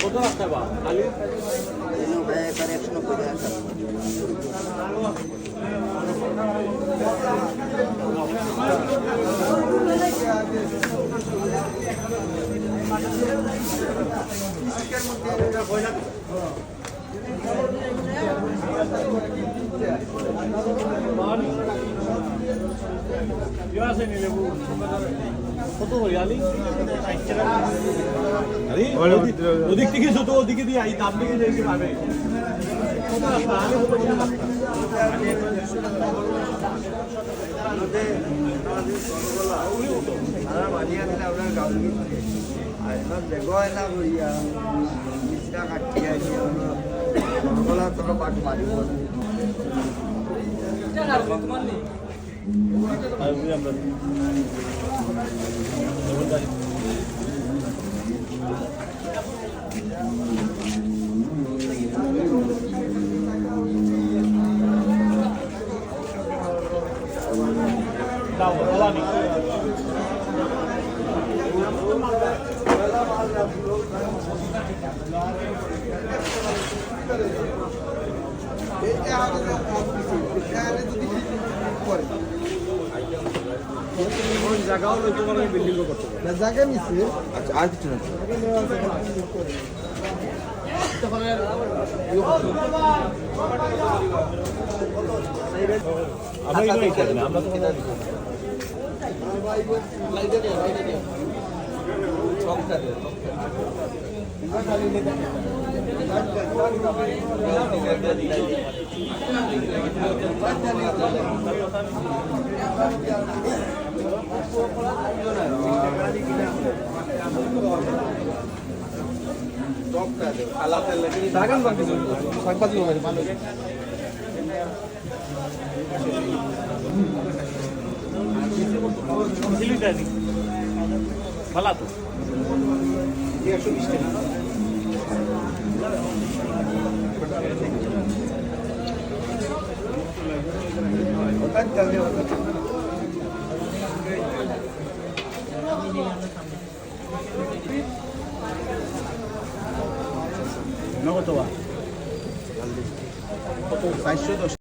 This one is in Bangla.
কত রাস্তা বা খালি একবার 190 টাকা কত হই আলি ওদিক থেকে ছোট ওদিকে দিয়ে আই দাম দিকে দেখি পাবে কত রাস্তা আলি কত জায়গাও লইতে পারে বিল্ডিং করতে পারে জায়গা নিছে আচ্ছা আর কিছু না আমরা তো ভালো তো 120 টাকা নগদ কত 410